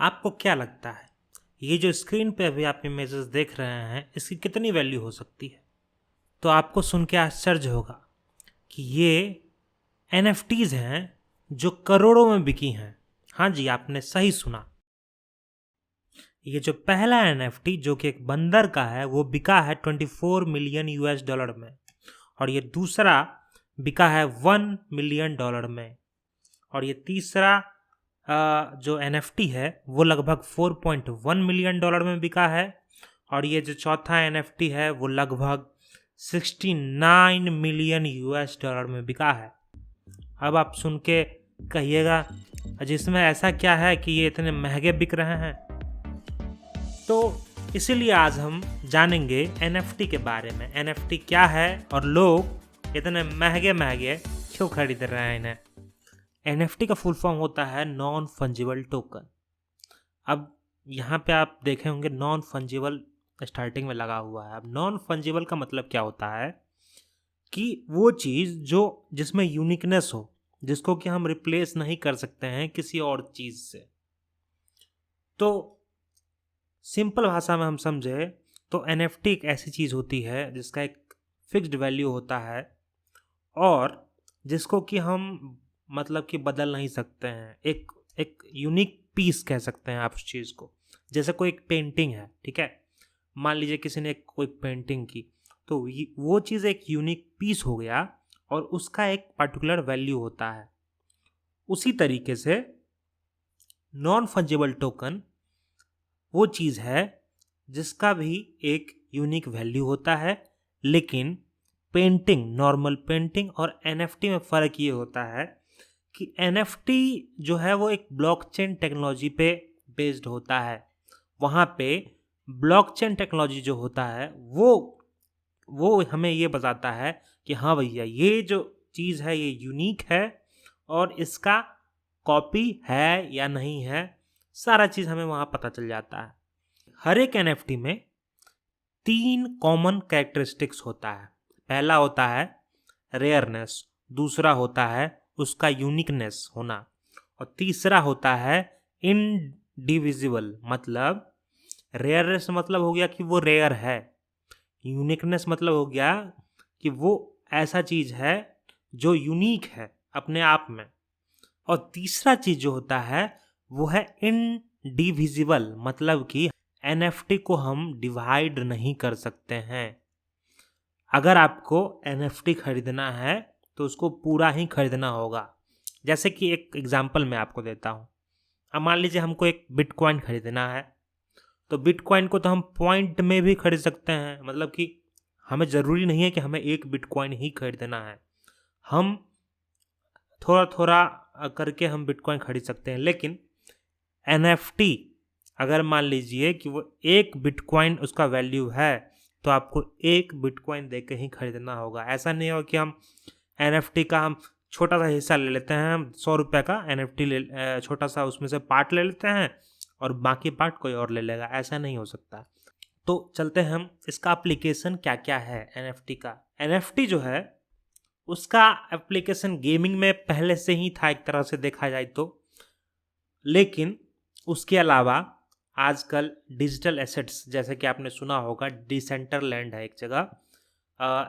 आपको क्या लगता है ये जो स्क्रीन पे अभी आप इमेजेस देख रहे हैं इसकी कितनी वैल्यू हो सकती है? तो आपको सुन के आश्चर्य होगा कि ये NFTs हैं जो करोड़ों में बिकी हैं। हाँ जी, आपने सही सुना। ये जो पहला NFT जो कि एक बंदर का है वो बिका है 24 मिलियन US डॉलर में, और ये दूसरा बिका है 1 मिलियन डॉलर में, और ये तीसरा जो NFT है वो लगभग 4.1 मिलियन डॉलर में बिका है, और ये जो चौथा NFT है वो लगभग 69 मिलियन US डॉलर में बिका है। अब आप सुन के कहिएगा जिसमें ऐसा क्या है कि ये इतने महंगे बिक रहे हैं। तो इसीलिए आज हम जानेंगे NFT के बारे में। NFT क्या है और लोग इतने महंगे महंगे क्यों खरीद रहे हैं इन्हें। NFT का फुल फॉर्म होता है नॉन फंजिबल टोकन। अब यहाँ पे आप देखे होंगे नॉन फंजिबल स्टार्टिंग में लगा हुआ है। अब नॉन फंजिबल का मतलब क्या होता है कि वो चीज़ जो जिसमें यूनिकनेस हो, जिसको कि हम रिप्लेस नहीं कर सकते हैं किसी और चीज़ से। तो सिंपल भाषा में हम समझे तो NFT एक ऐसी चीज़ होती है जिसका एक फिक्स्ड वैल्यू होता है और जिसको कि हम मतलब कि बदल नहीं सकते हैं। एक एक यूनिक पीस कह सकते हैं आप उस चीज़ को। जैसे कोई एक पेंटिंग है, ठीक है, मान लीजिए किसी ने कोई पेंटिंग की, तो वो चीज़ एक यूनिक पीस हो गया और उसका एक पर्टिकुलर वैल्यू होता है। उसी तरीके से नॉन फंजिबल टोकन वो चीज़ है जिसका भी एक यूनिक वैल्यू होता है, लेकिन पेंटिंग, नॉर्मल पेंटिंग और NFT में फ़र्क ये होता है कि NFT जो है वो एक ब्लॉकचेन टेक्नोलॉजी पे बेस्ड होता है। वहाँ पे ब्लॉकचेन टेक्नोलॉजी जो होता है वो हमें ये बताता है कि हाँ भैया ये जो चीज़ है ये यूनिक है और इसका कॉपी है या नहीं है, सारा चीज़ हमें वहाँ पता चल जाता है। हर एक NFT में 3 कॉमन कैरेक्टरिस्टिक्स होता है। पहला होता है रेयरनेस, दूसरा होता है उसका यूनिकनेस होना, और तीसरा होता है इनडिविजिबल। मतलब रेयरनेस मतलब हो गया कि वो रेयर है, यूनिकनेस मतलब हो गया कि वो ऐसा चीज़ है जो यूनिक है अपने आप में, और तीसरा चीज़ जो होता है वो है इनडिविजिबल, मतलब कि NFT को हम डिवाइड नहीं कर सकते हैं। अगर आपको NFT खरीदना है तो उसको पूरा ही खरीदना होगा। जैसे कि एक एग्जांपल मैं आपको देता हूँ। अब मान लीजिए हमको एक बिटकॉइन खरीदना है, तो बिटकॉइन को तो हम पॉइंट में भी खरीद सकते हैं, मतलब कि हमें ज़रूरी नहीं है कि हमें एक बिटकॉइन ही खरीदना है। हम थोड़ा थोड़ा करके हम बिटकॉइन खरीद सकते हैं। लेकिन NFT अगर मान लीजिए कि वो एक बिटकॉइन उसका वैल्यू है तो आपको एक बिटकॉइन दे के ही खरीदना होगा। ऐसा नहीं हो कि हम NFT का हम छोटा सा हिस्सा ले लेते हैं, हम 100 रुपये का NFT छोटा सा उसमें से पार्ट ले लेते हैं और बाकी पार्ट कोई और ले लेगा। ऐसा नहीं हो सकता। तो चलते हैं हम इसका एप्लीकेशन क्या क्या है NFT का। NFT जो है उसका एप्लीकेशन गेमिंग में पहले से ही था एक तरह से देखा जाए तो, लेकिन उसके अलावा आजकल डिजिटल एसेट्स, जैसे कि आपने सुना होगा डिसेंटरलैंड है एक जगह,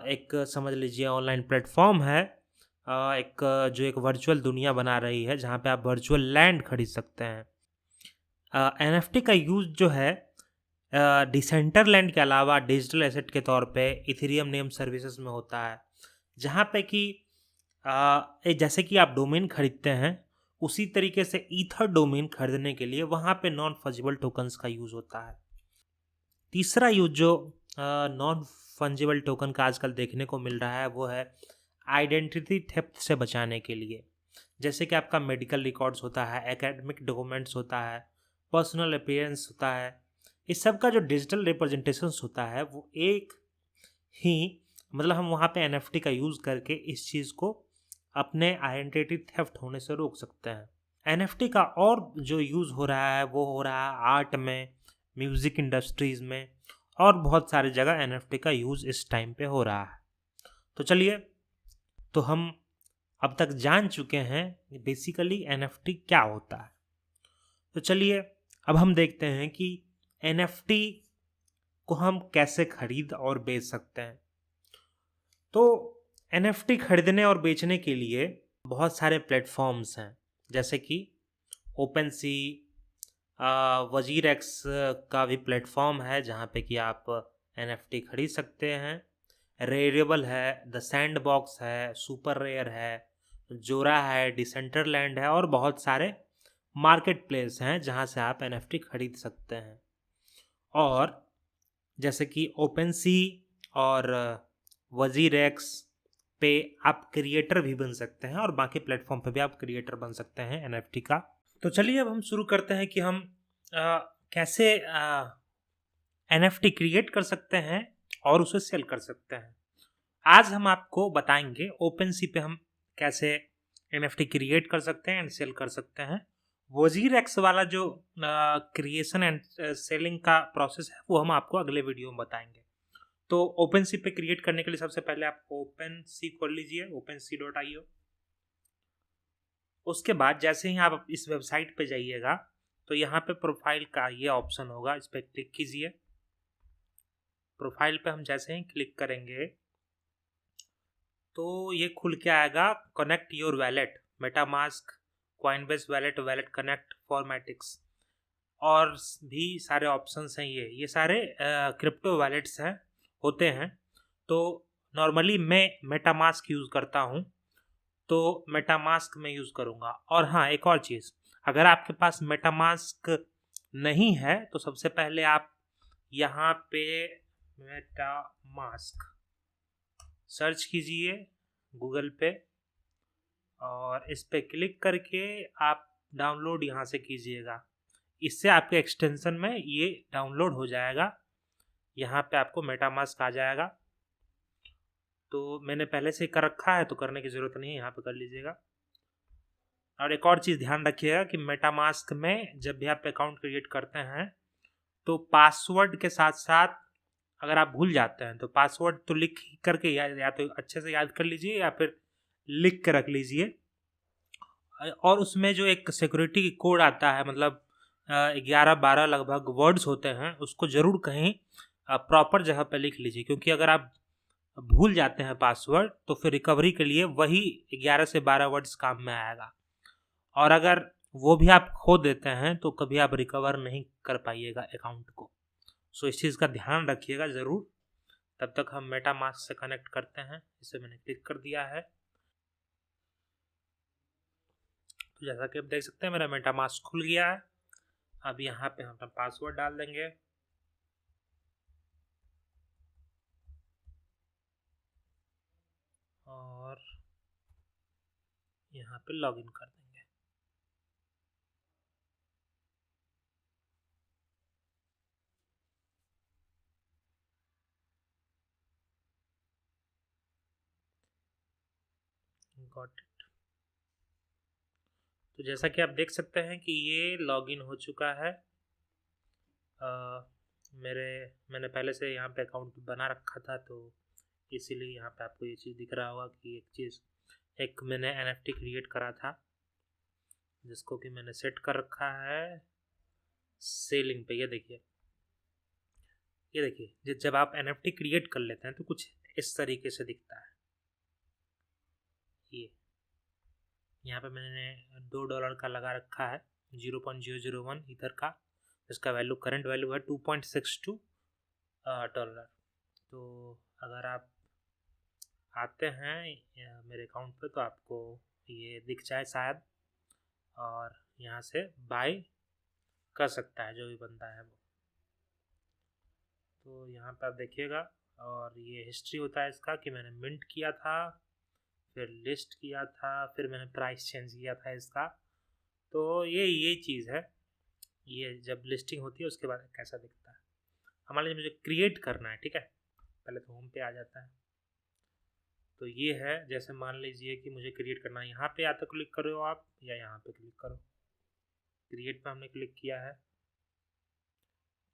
एक समझ लीजिए ऑनलाइन प्लेटफॉर्म है, एक जो एक वर्चुअल दुनिया बना रही है जहाँ पे आप वर्चुअल लैंड खरीद सकते हैं। NFT का यूज़ जो है डिसेंटरलैंड के अलावा डिजिटल एसेट के तौर पे इथेरियम नेम सर्विसेज में होता है, जहाँ पे कि जैसे कि आप डोमेन खरीदते हैं उसी तरीके से ईथर डोमेन खरीदने के लिए वहाँ पे नॉन फंजिबल टोकन्स का यूज़ होता है। तीसरा यूज जो नॉन फंजिबल टोकन का आजकल देखने को मिल रहा है वो है आइडेंटिटी थेफ्ट से बचाने के लिए। जैसे कि आपका मेडिकल रिकॉर्ड्स होता है, एकेडमिक डॉक्यूमेंट्स होता है, पर्सनल अपीयरेंस होता है, इस सब का जो डिजिटल रिप्रेजेंटेशंस होता है वो एक ही, मतलब हम वहाँ पे NFT का यूज़ करके इस चीज़ को अपने आइडेंटिटी थेफ्ट होने से रोक सकते हैं। NFT का और जो यूज़ हो रहा है वो हो रहा है आर्ट में, म्यूज़िक इंडस्ट्रीज़ में, और बहुत सारी जगह NFT का यूज़ इस टाइम पे हो रहा है। तो चलिए, तो हम अब तक जान चुके हैं बेसिकली NFT क्या होता है। तो चलिए अब हम देखते हैं कि NFT को हम कैसे खरीद और बेच सकते हैं। तो NFT खरीदने और बेचने के लिए बहुत सारे प्लेटफॉर्म्स हैं, जैसे कि ओपन सी, वजीर एक्स का भी प्लेटफॉर्म है जहाँ पे कि आप NFT खरीद सकते हैं। रेयरेबल है, द सैंड बॉक्स है, सुपर रेयर है, जोरा है, डिसेंटरलैंड है और बहुत सारे मार्केट प्लेस हैं जहाँ से आप NFT खरीद सकते हैं। और जैसे कि ओपन सी और वजीर एक्स पे आप क्रिएटर भी बन सकते हैं और बाकी प्लेटफॉर्म पे भी आप क्रिएटर बन सकते हैं NFT का। तो चलिए अब हम शुरू करते हैं कि हम कैसे NFT क्रिएट कर सकते हैं और उसे सेल कर सकते हैं। आज हम आपको बताएंगे ओपन सी पे हम कैसे NFT क्रिएट कर सकते हैं एंड सेल कर सकते हैं। वजीर एक्स वाला जो क्रिएशन एंड सेलिंग का प्रोसेस है वो हम आपको अगले वीडियो में बताएंगे। तो ओपन सी पे क्रिएट करने के लिए सबसे पहले आप ओपन सी खोल लीजिए, OpenSea.io। उसके बाद जैसे ही आप इस वेबसाइट पे जाइएगा तो यहाँ पे प्रोफाइल का ये ऑप्शन होगा, इस पर क्लिक कीजिए। प्रोफाइल पे हम जैसे ही क्लिक करेंगे तो ये खुल के आएगा connect your wallet, MetaMask, Coinbase wallet, wallet connect, Fortmatic और भी सारे ऑप्शंस हैं। ये सारे क्रिप्टो वैलेट्स हैं, होते हैं। तो नॉर्मली मैं मेटामास्क यूज़ करता हूँ, तो मेटामास्क में यूज़ करूँगा। और हाँ, एक और चीज़, अगर आपके पास मेटामास्क नहीं है तो सबसे पहले आप यहाँ पे मेटामास्क सर्च कीजिए गूगल पे और इस पे क्लिक करके आप डाउनलोड यहाँ से कीजिएगा। इससे आपके एक्सटेंशन में ये डाउनलोड हो जाएगा, यहाँ पे आपको मेटामास्क आ जाएगा। तो मैंने पहले से कर रखा है तो करने की ज़रूरत नहीं है, यहाँ पे कर लीजिएगा। और एक और चीज़ ध्यान रखिएगा कि मेटामास्क में जब भी आप अकाउंट क्रिएट करते हैं तो पासवर्ड के साथ साथ अगर आप भूल जाते हैं तो पासवर्ड तो लिख करके या तो अच्छे से याद कर लीजिए या फिर लिख के रख लीजिए। और उसमें जो एक सिक्योरिटी कोड आता है, मतलब 11-12 लगभग वर्ड्स होते हैं, उसको ज़रूर कहीं प्रॉपर जगह पर लिख लीजिए, क्योंकि अगर आप भूल जाते हैं पासवर्ड तो फिर रिकवरी के लिए वही 11 से 12 वर्ड्स काम में आएगा। और अगर वो भी आप खो देते हैं तो कभी आप रिकवर नहीं कर पाइएगा अकाउंट को। सो इस चीज़ का ध्यान रखिएगा ज़रूर। तब तक हम मेटामास्क से कनेक्ट करते हैं। इसे मैंने क्लिक कर दिया है। तो जैसा कि आप देख सकते हैं मेरा मेटामास्क खुल गया है। अब यहाँ पे हम अपना पासवर्ड डाल देंगे और यहाँ पे लॉगिन कर देंगे। Got it. तो जैसा कि आप देख सकते हैं कि ये लॉगिन हो चुका है। मैंने पहले से यहाँ पे अकाउंट बना रखा था, तो इसीलिए यहाँ पे आपको ये चीज़ दिख रहा होगा कि एक मैंने NFT क्रिएट करा था जिसको कि मैंने सेट कर रखा है सेलिंग पे। ये देखिए जब आप NFT क्रिएट कर लेते हैं तो कुछ इस तरीके से दिखता है। ये यहाँ पे मैंने $2 का लगा रखा है, 0.001 इधर का, इसका वैल्यू करंट वैल्यू है $2.62। तो अगर आप आते हैं मेरे अकाउंट पे तो आपको ये दिख जाए शायद, और यहाँ से बाय कर सकता है जो भी बंदा है वो। तो यहाँ पर आप देखिएगा, और ये हिस्ट्री होता है इसका कि मैंने मिंट किया था, फिर लिस्ट किया था, फिर मैंने प्राइस चेंज किया था इसका। तो ये चीज़ है, ये जब लिस्टिंग होती है उसके बाद कैसा दिखता है। हमारे लिए मुझे क्रिएट करना है, ठीक है। पहले तो होम पे आ जाता है। तो ये है, जैसे मान लीजिए कि मुझे क्रिएट करना है, यहाँ पे या तो क्लिक करो आप या यहाँ पे क्लिक करो। क्रिएट पे हमने क्लिक किया है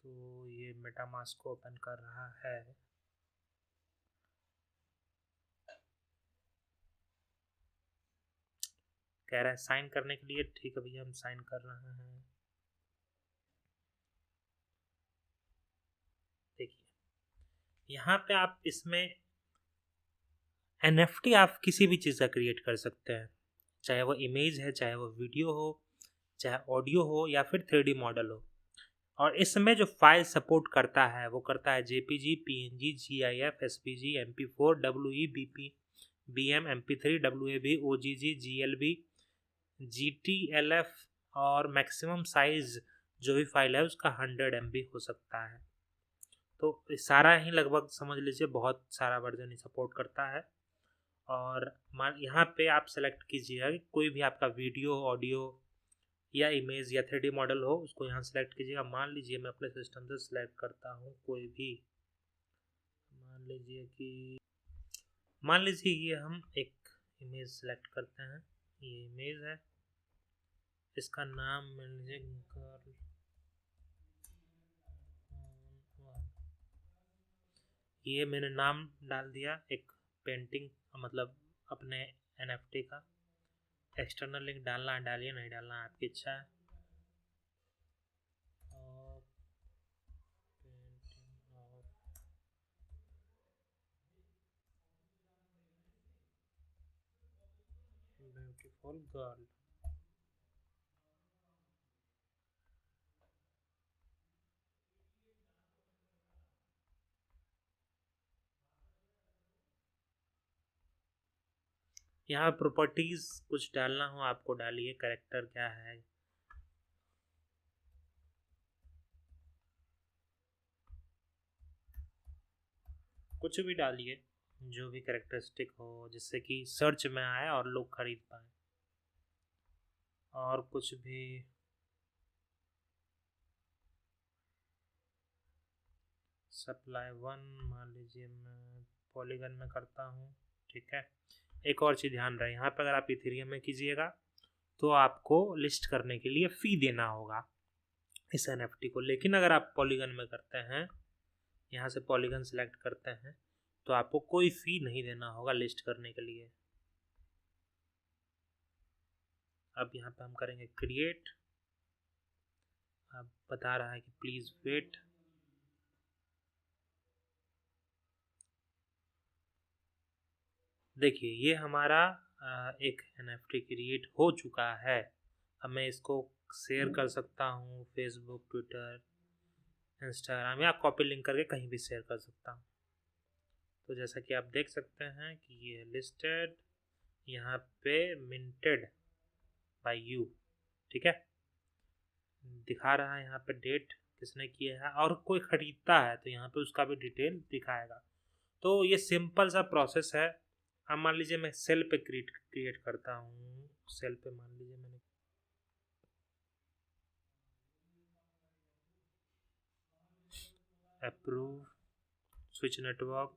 तो ये मेटामास्क को ओपन कर रहा है। कह रहा है साइन करने के लिए, ठीक है भैया हम साइन कर रहे हैं। यहाँ पे आप इसमें NFT आप किसी भी चीज़ का क्रिएट कर सकते हैं, चाहे वो इमेज है, चाहे वो वीडियो हो, चाहे ऑडियो हो, या फिर 3D मॉडल हो। और इसमें जो फाइल सपोर्ट करता है वो करता है JPG, PNG, GIF, SVG, MP4, WE, BP, BM, MP3, WAV, OGG, GLB, GTLF, और मैक्सिमम साइज जो भी फाइल है उसका 100 MB हो सकता है। तो सारा ही लगभग समझ लीजिए बहुत सारा वर्जन ही सपोर्ट करता है। और मान यहाँ पे आप सेलेक्ट कीजिएगा कि कोई भी आपका वीडियो, ऑडियो या इमेज या 3D मॉडल हो, उसको यहाँ सेलेक्ट कीजिएगा। मान लीजिए मैं अपने सिस्टम से सेलेक्ट करता हूँ कोई भी, मान लीजिए ये हम एक इमेज सेलेक्ट करते हैं। ये इमेज है, इसका नाम मान लीजिए गर्ल, ये मैंने नाम डाल दिया एक पेंटिंग, मतलब अपने NFT का। एक्सटर्नल लिंक डालना है डालिए, नहीं डालना है आपकी इच्छा है। और पेंटिंग और ब्यूटीफुल गर्ल। यहाँ प्रॉपर्टीज कुछ डालना हो आपको डालिए, कैरेक्टर क्या है, कुछ भी डालिए जो भी कैरेक्टरिस्टिक हो जिससे कि सर्च में आए और लोग खरीद पाए। और कुछ भी सप्लाई 1 मान लीजिए मैं पॉलीगन में करता हूँ, ठीक है। एक और चीज़ ध्यान रहे, यहाँ पर अगर आप इथेरियम में कीजिएगा तो आपको लिस्ट करने के लिए फ़ी देना होगा इस NFT को। लेकिन अगर आप पॉलीगन में करते हैं, यहाँ से पॉलीगन सेलेक्ट करते हैं, तो आपको कोई फ़ी नहीं देना होगा लिस्ट करने के लिए। अब यहाँ पे हम करेंगे क्रिएट। अब बता रहा है कि प्लीज़ वेट। देखिए ये हमारा एक NFT क्रिएट हो चुका है। अब मैं इसको शेयर कर सकता हूँ फेसबुक, ट्विटर, इंस्टाग्राम, या कॉपी लिंक करके कहीं भी शेयर कर सकता हूँ। तो जैसा कि आप देख सकते हैं कि ये लिस्टेड, यहाँ पे मिंटेड बाय यू, ठीक है, दिखा रहा है यहाँ पे डेट किसने किया है, और कोई खरीदता है तो यहाँ पे उसका भी डिटेल दिखाएगा। तो ये सिंपल सा प्रोसेस है। अब मान लीजिए मैं सेल पे क्रिएट करता हूँ। सेल पे मान लीजिए मैंने अप्रूव स्विच नेटवर्क,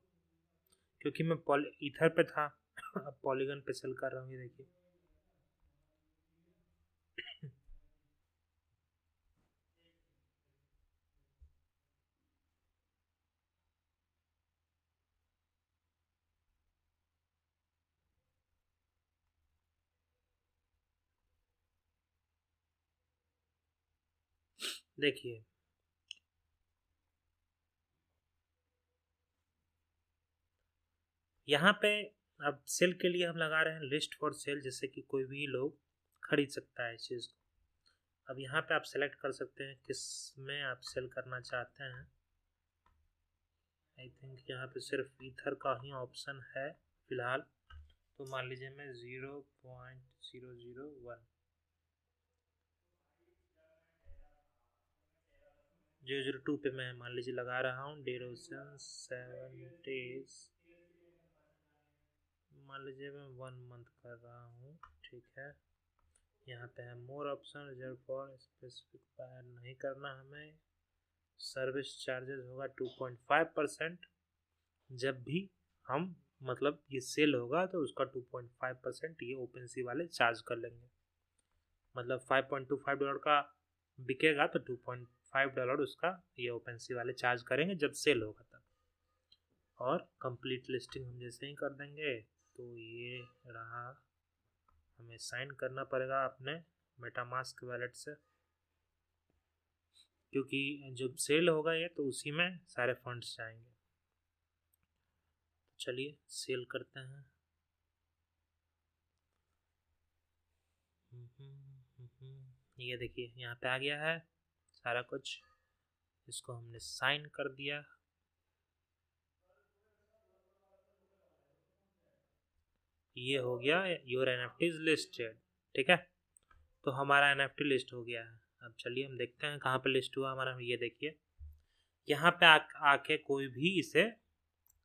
क्योंकि मैं ईथर पे था अब पॉलीगन पे सेल कर रहा हूँ। ये देखिए देखिए यहाँ पे अब सेल के लिए हम लगा रहे हैं लिस्ट फॉर सेल, जिससे कि कोई भी लोग खरीद सकता है इस चीज़ को। अब यहाँ पे आप सेलेक्ट कर सकते हैं किस में आप सेल करना चाहते हैं। आई थिंक यहाँ पे सिर्फ ईथर का ही ऑप्शन है फिलहाल। तो मान लीजिए मैं 0.001 002 पे मैं मान लीजिए लगा रहा हूँ। ड्यूरेशन 7 डेज, मान लीजिए मैं 1 मंथ कर रहा हूँ, ठीक है। यहाँ पे है more option, reserve for specific buyer नहीं करना हमें। सर्विस चार्जेस होगा 2.5%। जब भी हम मतलब ये सेल होगा तो उसका 2.5% ये ओपन सी वाले चार्ज कर लेंगे। मतलब $5.25 का बिकेगा तो $2.5 उसका ये ओपन सी वाले चार्ज करेंगे जब सेल होगा तब। और कंप्लीट लिस्टिंग हम जैसे ही कर देंगे तो ये रहा, हमें साइन करना पड़ेगा अपने मेटामास्क वॉलेट से, क्योंकि जब सेल होगा ये तो उसी में सारे फंड्स जाएंगे। चलिए सेल करते हैं। ये देखिए यहाँ पे आ गया है सारा कुछ, इसको हमने साइन कर दिया। ये हो गया योर एनएफटीज लिस्टेड। ठीक है, तो हमारा एनएफटी लिस्ट हो गया है। अब चलिए हम देखते हैं कहाँ पे लिस्ट हुआ हमारा। ये देखिए यहाँ पे आके कोई भी इसे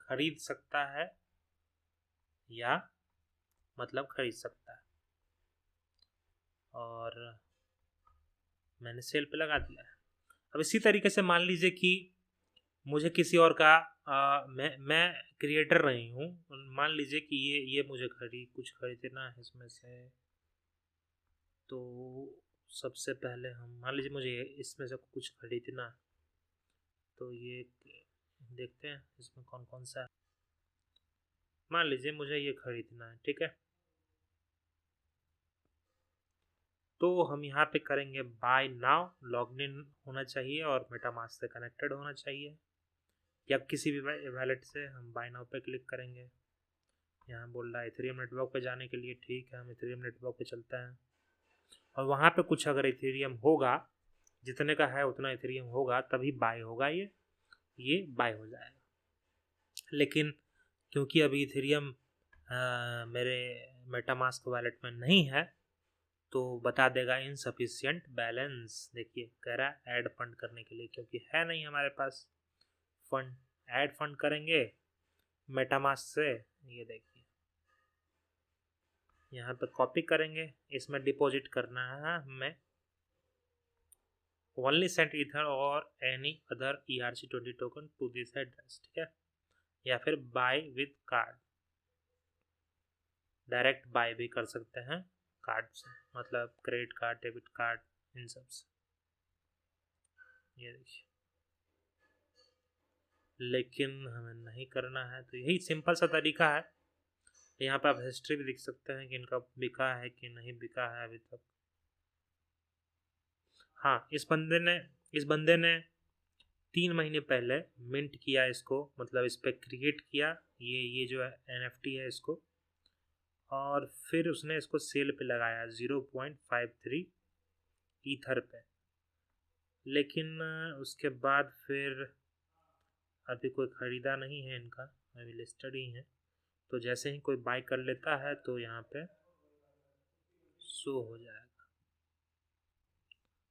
खरीद सकता है या मतलब खरीद सकता है, और मैंने सेल पे लगा दिया है। अब इसी तरीके से मान लीजिए कि मुझे किसी और का मैं क्रिएटर नहीं हूँ, मान लीजिए कि ये मुझे कुछ खरीदना है इसमें से। तो सबसे पहले हम मान लीजिए मुझे इसमें से कुछ खरीदना है, तो ये देखते हैं इसमें कौन कौन सा है। मान लीजिए मुझे ये खरीदना है, ठीक है, तो हम यहाँ पे करेंगे बाय नाउ। लॉग इन होना चाहिए और मेटामास्क से कनेक्टेड होना चाहिए, या किसी भी वैलेट से हम बाय नाउ पे क्लिक करेंगे। यहाँ बोल रहा है इथेरियम नेटवर्क पे जाने के लिए। ठीक है, हम इथेरियम नेटवर्क पे चलते हैं, और वहाँ पे कुछ अगर इथेरियम होगा, जितने का है उतना इथेरियम होगा तभी बाय होगा, ये बाय हो जाएगा। लेकिन क्योंकि अभी इथेरियम मेरे मेटामास्क वॉलेट में नहीं है, तो बता देगा इनसफिशिएंट बैलेंस। देखिए कह रहा है ऐड फंड करने के लिए, क्योंकि है नहीं हमारे पास फंड। ऐड फंड करेंगे मेटामास्क से, ये देखिए यहाँ पे कॉपी करेंगे, इसमें डिपॉजिट करना है हमें ओनली सेंड ईथर और any other ERC20 token to this address. ठीक है, या फिर buy with card, direct buy भी कर सकते हैं कार्ड से, मतलब क्रेडिट कार्ड, डेबिट कार्ड, इन सब से। ये देखिए, लेकिन हमें नहीं करना है, तो यही सिंपल सा तरीका है। यहाँ पे आप हिस्ट्री भी देख सकते हैं कि इनका बिका है कि नहीं बिका है अभी तक। हाँ, इस बंदे ने 3 महीने पहले मिंट किया इसको, मतलब इस पे क्रिएट किया ये जो है NFT है इसको, और फिर उसने इसको सेल पे लगाया 0.53 ईथर पे। लेकिन उसके बाद फिर अभी कोई ख़रीदा नहीं है इनका, अभी लिस्टेड ही है। तो जैसे ही कोई बाय कर लेता है तो यहाँ पे शो हो जाएगा।